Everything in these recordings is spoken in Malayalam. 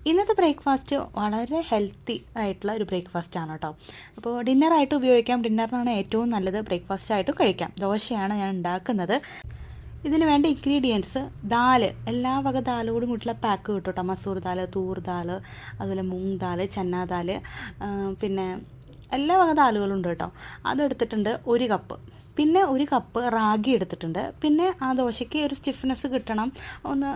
ഇന്നത്തെ ബ്രേക്ക്ഫാസ്റ്റ് വളരെ ഹെൽത്തി ആയിട്ടുള്ള ഒരു ബ്രേക്ക്ഫാസ്റ്റ് ആണ് കേട്ടോ. അപ്പോൾ ഡിന്നറായിട്ട് ഉപയോഗിക്കാം. ഡിന്നറിനാണ് ഏറ്റവും നല്ലത്. ബ്രേക്ക്ഫാസ്റ്റ് ആയിട്ട് കഴിക്കാം. ദോശയാണ് ഞാൻ ഉണ്ടാക്കുന്നത്. ഇതിന് വേണ്ട ഇൻഗ്രീഡിയൻസ് ദാല്, എല്ലാ വക ദാലോടും കൂടിയുള്ള പാക്ക് കിട്ടും കേട്ടോ. മസൂർ ദാൽ, തൂർ ദാൽ, അതുപോലെ മൂങ് ദാൽ, ചന്ന ദാൽ, പിന്നെ എല്ലാ വക ദാലുകളുണ്ട് കേട്ടോ. അതെടുത്തിട്ടുണ്ട് 1 കപ്പ്. പിന്നെ 1 കപ്പ് റാഗി എടുത്തിട്ടുണ്ട്. പിന്നെ ആ ദോശയ്ക്ക് ഒരു സ്റ്റിഫ്നെസ് കിട്ടണം, ഒന്ന്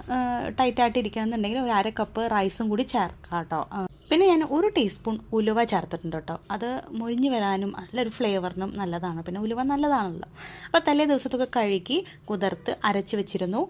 ടൈറ്റായിട്ട് ഇരിക്കണം എന്നുണ്ടെങ്കിൽ ഒരു 1/2 കപ്പ് റൈസും കൂടി ചേർക്കാം കേട്ടോ. പിന്നെ ഞാൻ 1 ടീസ്പൂൺ ഉലുവ ചേർത്തിട്ടുണ്ട് കേട്ടോ. അത് മൊരിഞ്ഞ് വരാനും നല്ലൊരു ഫ്ലേവറിനും നല്ലതാണ്. പിന്നെ ഉലുവ നല്ലതാണല്ലോ. അപ്പോൾ തലേ ദിവസത്തൊക്കെ കഴുകി കുതിർത്ത് അരച്ച് വെച്ചിരുന്നു.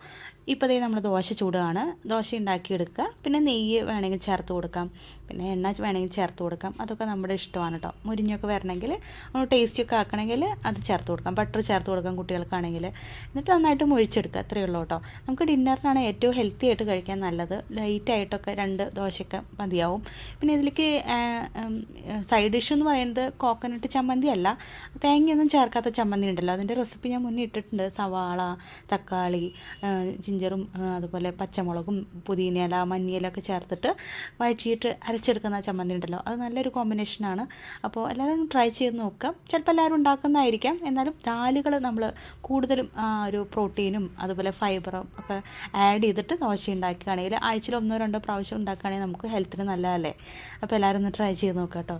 ഇപ്പോൾ ദേ നമ്മൾ ദോശ ചൂടാണ്. ദോശ ഉണ്ടാക്കിയെടുക്കുക. പിന്നെ നെയ്യ് വേണമെങ്കിൽ ചേർത്ത് കൊടുക്കാം, പിന്നെ എണ്ണ വേണമെങ്കിൽ ചേർത്ത് കൊടുക്കാം. അതൊക്കെ നമ്മുടെ ഇഷ്ടമാണ് കേട്ടോ. മുരിഞ്ഞൊക്കെ വരണമെങ്കിൽ ഒന്ന് ടേസ്റ്റൊക്കെ ആക്കണമെങ്കിൽ അത് ചേർത്ത് കൊടുക്കാം. ബട്ടർ ചേർത്ത് കൊടുക്കാം കുട്ടികൾക്കാണെങ്കിൽ. എന്നിട്ട് നന്നായിട്ട് മൊഴിച്ചെടുക്കുക. അത്രയേ ഉള്ളൂ കേട്ടോ. നമുക്ക് ഡിന്നറിനാണ് ഏറ്റവും ഹെൽത്തി ആയിട്ട് കഴിക്കാൻ നല്ലത്. ലൈറ്റായിട്ടൊക്കെ 2 ദോശയൊക്കെ മതിയാവും. പിന്നെ ഇതിലേക്ക് സൈഡ് ഡിഷ് എന്ന് പറയുന്നത് കോക്കനട്ട് ചമ്മന്തി അല്ല, തേങ്ങയൊന്നും ചേർക്കാത്ത ചമ്മന്തി ഉണ്ടല്ലോ. അതിൻ്റെ റെസിപ്പി ഞാൻ മുന്നേ ഇട്ടിട്ടുണ്ട്. സവാള, തക്കാളി, ജിഞ്ചറും അതുപോലെ പച്ചമുളകും പുതിനയില, മല്ലിയിലൊക്കെ ചേർത്തിട്ട് വഴറ്റിയിട്ട് അരച്ചെടുക്കുന്ന ചമ്മന്തി ഉണ്ടല്ലോ. അത് നല്ലൊരു കോമ്പിനേഷനാണ്. അപ്പോൾ എല്ലാവരും ട്രൈ ചെയ്ത് നോക്കാം. ചിലപ്പോൾ എല്ലാവരും ഉണ്ടാക്കുന്നതായിരിക്കാം. എന്നാലും ദാലുകൾ നമ്മൾ കൂടുതലും ഒരു പ്രോട്ടീനും അതുപോലെ ഫൈബറും ഒക്കെ ആഡ് ചെയ്തിട്ട് ദോശ ഉണ്ടാക്കുകയാണെങ്കിൽ ആഴ്ചയിൽ 1-2 പ്രാവശ്യം ഉണ്ടാക്കുകയാണെങ്കിൽ നമുക്ക് ഹെൽത്തിന് നല്ലതല്ലേ. അപ്പോൾ എല്ലാവരും ഒന്ന് ട്രൈ ചെയ്ത് നോക്കാം കേട്ടോ.